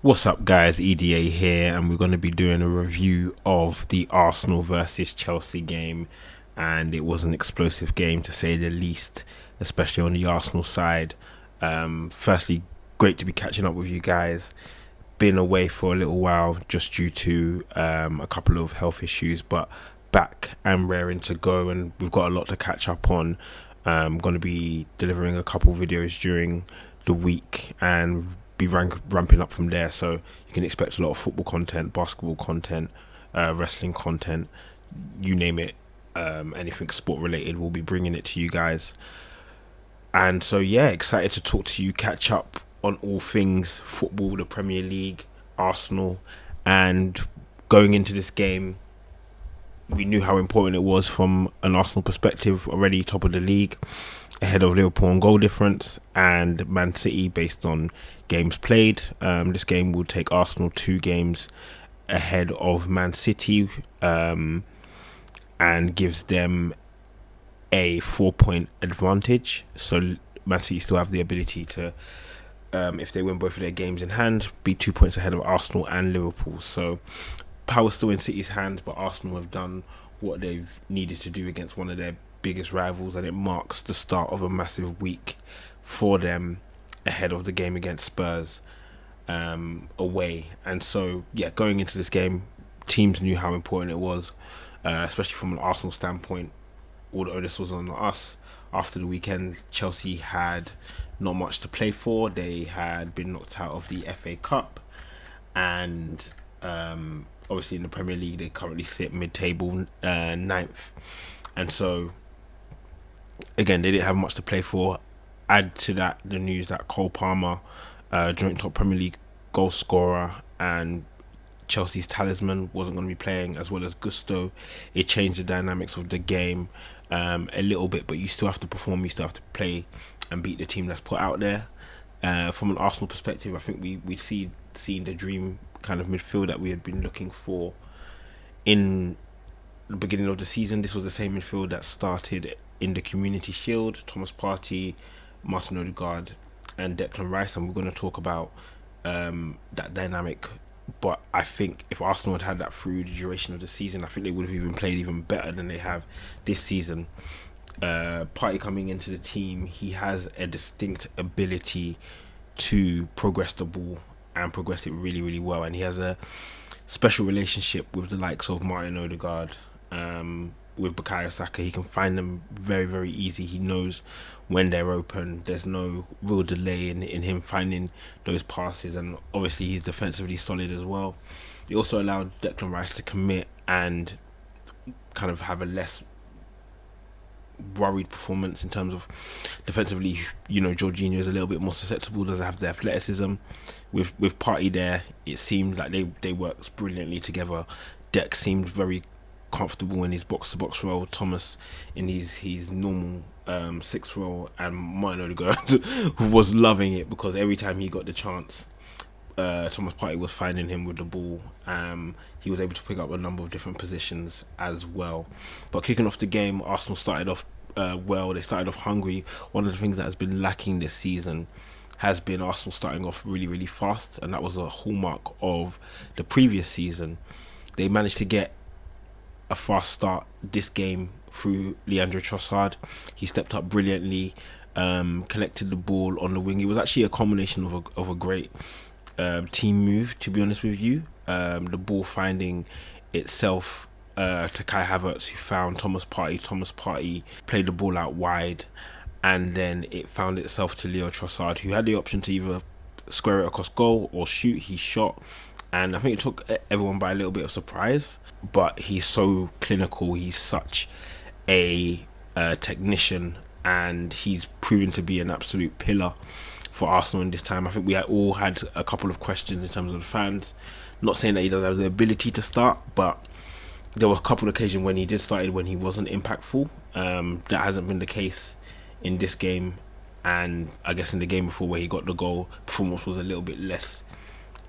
What's up guys, EDA here, and we're going to be doing a review of the Arsenal versus Chelsea game. And it was an explosive game to say the least, especially on the Arsenal side. Firstly, great to be catching up with you guys. Been away for a little while just due to a couple of health issues, but back and raring to go, and we've got a lot to catch up on. I'm going to be delivering a couple videos during the week and be ramping up from there, so you can expect a lot of football content, basketball content, wrestling content, you name it. Anything sport related, we'll be bringing it to you guys. And so yeah, excited to talk to you, catch up on all things football, the Premier League, Arsenal. And going into this game, we knew how important it was from an Arsenal perspective, already top of the league, ahead of Liverpool on goal difference, and Man City based on games played. This game will take Arsenal 2 games ahead of Man City, and gives them a 4-point advantage. So Man City still have the ability to, if they win both of their games in hand, be 2 points ahead of Arsenal and Liverpool. So power's still in City's hands, but Arsenal have done what they've needed to do against one of their biggest rivals, and it marks the start of a massive week for them ahead of the game against Spurs away. And so yeah, going into this game, teams knew how important it was, especially from an Arsenal standpoint. All the onus was on us. After the weekend, Chelsea had not much to play for. They had been knocked out of the FA Cup, and obviously in the Premier League they currently sit mid-table, 9th. And so again, they didn't have much to play for. Add to that the news that Cole Palmer, joint top Premier League goal scorer and Chelsea's talisman, wasn't going to be playing, as well as Gusto. It changed the dynamics of the game a little bit, but you still have to perform, you still have to play and beat the team that's put out there. From an Arsenal perspective, I think we seen the dream kind of midfield that we had been looking for in the beginning of the season. This was the same midfield that started in the Community Shield: Thomas Partey, Martin Odegaard and Declan Rice, and we're going to talk about that dynamic. But I think if Arsenal had had that through the duration of the season, I think they would have even played even better than they have this season. Partey coming into the team, he has a distinct ability to progress the ball and progress it really, really well, and he has a special relationship with the likes of Martin Odegaard, with Bukayo Saka. He can find them very, very easy. He knows when they're open. There's no real delay in him finding those passes, and obviously he's defensively solid as well. He also allowed Declan Rice to commit and kind of have a less worried performance in terms of defensively. You know, Jorginho is a little bit more susceptible, doesn't have the athleticism. With Partey there, it seemed like they worked brilliantly together. Dec seemed very comfortable in his box-to-box role, Thomas in his normal 6 role, and Martin Odegaard was loving it, because every time he got the chance, Thomas Partey was finding him with the ball. He was able to pick up a number of different positions as well. But kicking off the game, Arsenal started off well. They started off hungry. One of the things that has been lacking this season has been Arsenal starting off really, really fast, and that was a hallmark of the previous season. They managed to get a fast start this game through Leandro Trossard. He stepped up brilliantly, collected the ball on the wing. It was actually a combination of a great team move, to be honest with you. The ball finding itself to Kai Havertz, who found Thomas Partey. Thomas Partey played the ball out wide, and then it found itself to Leo Trossard, who had the option to either square it across goal or shoot. He shot, and I think it took everyone by a little bit of surprise. But he's so clinical. He's such a technician, and he's proven to be an absolute pillar for Arsenal in this time. I think we all had a couple of questions in terms of the fans. Not saying that he doesn't have the ability to start, but there were a couple of occasions when he did start when he wasn't impactful. That hasn't been the case in this game, and I guess in the game before where he got the goal, performance was a little bit less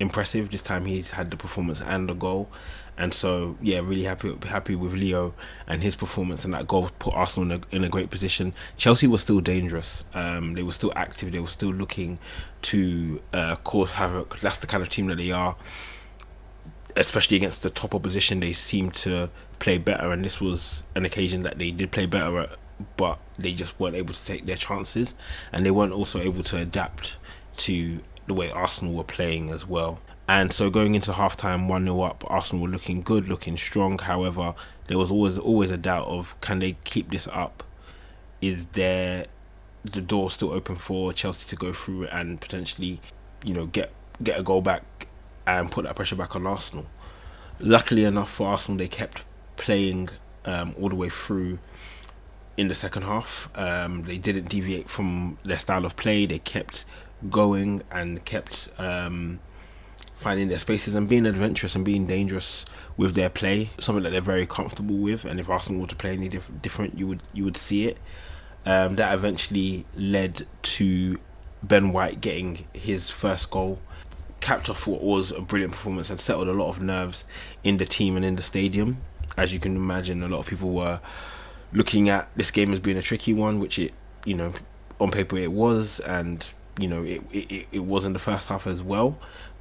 impressive. This time he's had the performance and the goal, and so yeah, really happy with Leo and his performance, and that goal put Arsenal in a great position. Chelsea was still dangerous. They were still active. They were still looking to cause havoc. That's the kind of team that they are. Especially against the top opposition, they seemed to play better, and this was an occasion that they did play better at, but they just weren't able to take their chances, and they weren't also able to adapt to the way Arsenal were playing as well. And so going into halftime 1-0 up, Arsenal were looking good, looking strong. However, there was always a doubt of, can they keep this up? Is there the door still open for Chelsea to go through and potentially, get a goal back and put that pressure back on Arsenal? Luckily enough for Arsenal, they kept playing all the way through in the second half. They didn't deviate from their style of play. They kept going and kept finding their spaces and being adventurous and being dangerous with their play, something that they're very comfortable with. And if Arsenal were to play any different, you would see it. That eventually led to Ben White getting his first goal, capped off what was a brilliant performance and settled a lot of nerves in the team and in the stadium. As you can imagine, a lot of people were looking at this game as being a tricky one, which it, on paper it was, and it was in the first half as well.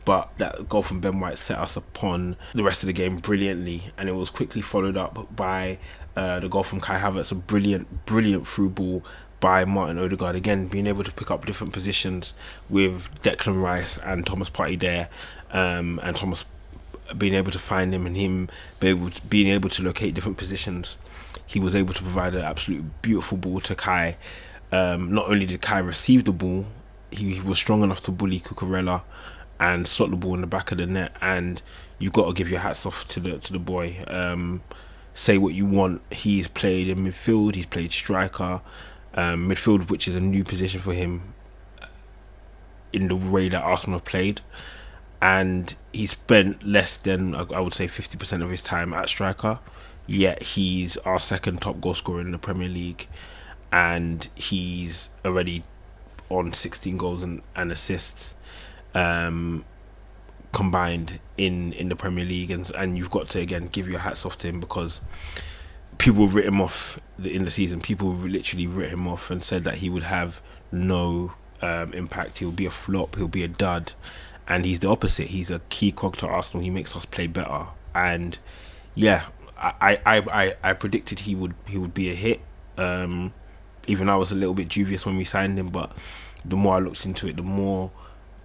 But that goal from Ben White set us upon the rest of the game brilliantly, and it was quickly followed up by the goal from Kai Havertz, a brilliant through ball by Martin Odegaard, again being able to pick up different positions with Declan Rice and Thomas Partey there, and Thomas being able to find him and him being able to locate different positions. He was able to provide an absolute beautiful ball to Kai. Not only did Kai receive the ball, he was strong enough to bully Cucurella and slot the ball in the back of the net. And you've got to give your hats off to the boy. Say what you want, he's played in midfield, he's played striker, midfield, which is a new position for him in the way that Arsenal have played, and he spent less than, I would say, 50% of his time at striker, yet he's our second top goal scorer in the Premier League, and he's already on 16 goals and assists combined in the Premier League, and you've got to again give your hats off to him, because people writ him off in the season. People literally writ him off and said that he would have no impact, he'll be a flop, he'll be a dud, and he's the opposite. He's a key cog to Arsenal. He makes us play better, and yeah, I predicted he would be a hit. Even I was a little bit dubious when we signed him, but the more I looked into it, the more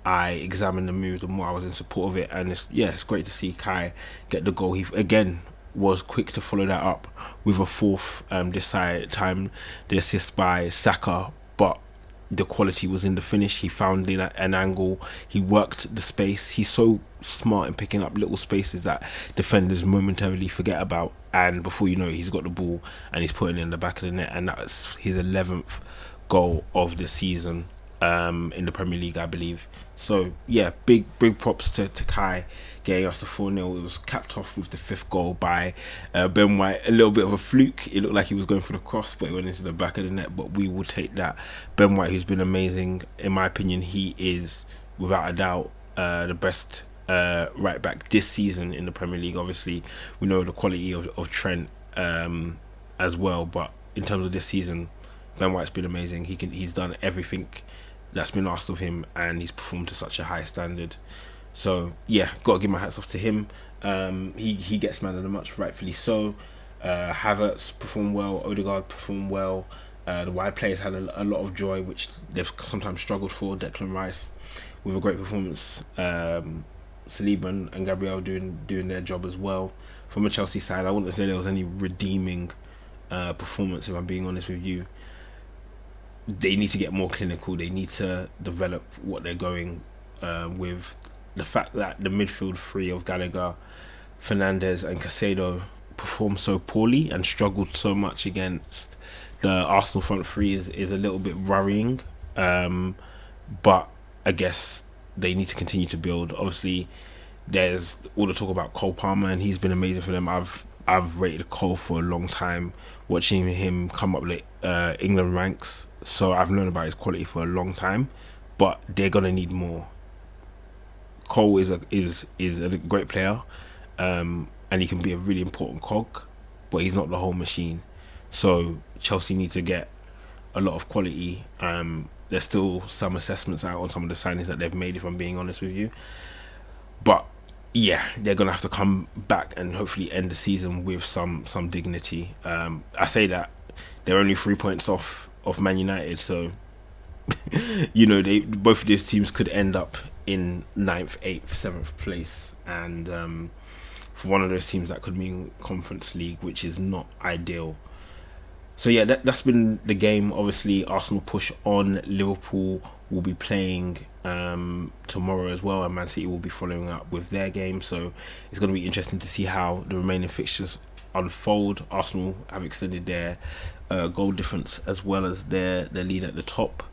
I examined the move, the more I was in support of it. And it's great to see Kai get the goal. He again was quick to follow that up with a fourth this time, the assist by Saka, but the quality was in the finish. He found an angle, he worked the space. He's so smart in picking up little spaces that defenders momentarily forget about, and before you know it, he's got the ball and he's putting it in the back of the net, and that's his 11th goal of the season in the Premier League, I believe. So yeah, big props to Kai getting us to 4-0. It was capped off with the 5th goal by Ben White. A little bit of a fluke. It looked like he was going for the cross, but it went into the back of the net. But we will take that. Ben White, who's been amazing, in my opinion, he is without a doubt the best right back this season in the Premier League. Obviously, we know the quality of Trent as well, but in terms of this season, Ben White's been amazing. He's done everything that's been asked of him, and he's performed to such a high standard. So yeah, got to give my hats off to him. He gets man of the match, rightfully so. Havertz performed well, Odegaard performed well. The wide players had a lot of joy, which they've sometimes struggled for. Declan Rice with a great performance. Saliba and Gabriel doing their job as well. From a Chelsea side, I wouldn't say there was any redeeming performance, if I'm being honest with you. They need to get more clinical. They need to develop what they're going with. The fact that the midfield three of Gallagher, Fernandes and Caicedo performed so poorly and struggled so much against the Arsenal front three is a little bit worrying. But I guess they need to continue to build. Obviously, there's all the talk about Cole Palmer, and he's been amazing for them. I've rated Cole for a long time, watching him come up with England ranks. So I've known about his quality for a long time, but they're gonna need more. Cole is a great player, and he can be a really important cog, but he's not the whole machine. So Chelsea need to get a lot of quality. There's still some assessments out on some of the signings that they've made, if I'm being honest with you. But yeah, they're gonna have to come back and hopefully end the season with some dignity. I say that they're only 3 points off of Man United, so you know, they both of these teams could end up in ninth, eighth, seventh place, and for one of those teams that could mean Conference League, which is not ideal. So yeah, that's been the game. Obviously, Arsenal push on. Liverpool will be playing tomorrow as well, and Man City will be following up with their game. So it's going to be interesting to see how the remaining fixtures unfold. Arsenal have extended their goal difference as well as their lead at the top,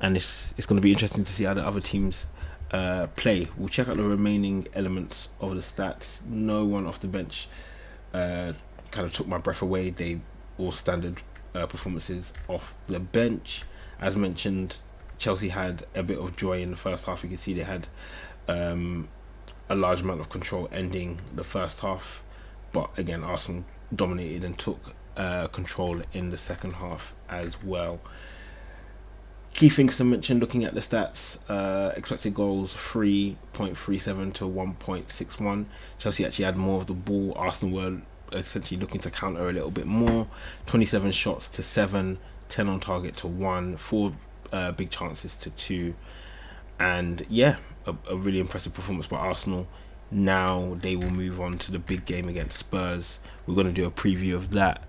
and it's going to be interesting to see how the other teams play. We'll check out the remaining elements of the stats. No one off the bench kind of took my breath away. They all standard performances off the bench. As mentioned, Chelsea had a bit of joy in the first half. You can see they had a large amount of control ending the first half, but again, Arsenal dominated and took control in the second half as well. Key things to mention looking at the stats: expected goals 3.37 to 1.61. Chelsea actually had more of the ball. Arsenal were essentially looking to counter a little bit more. 27 shots to 7, 10 on target to 1, 4 big chances to 2, and yeah, a really impressive performance by Arsenal. Now they will move on to the big game against Spurs. We're going to do a preview of that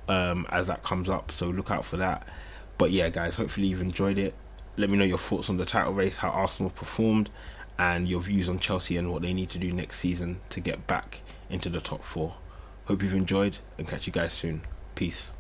as that comes up, so look out for that. But yeah, guys, hopefully you've enjoyed it. Let me know your thoughts on the title race, how Arsenal performed, and your views on Chelsea and what they need to do next season to get back into the top 4. Hope you've enjoyed, and catch you guys soon. Peace.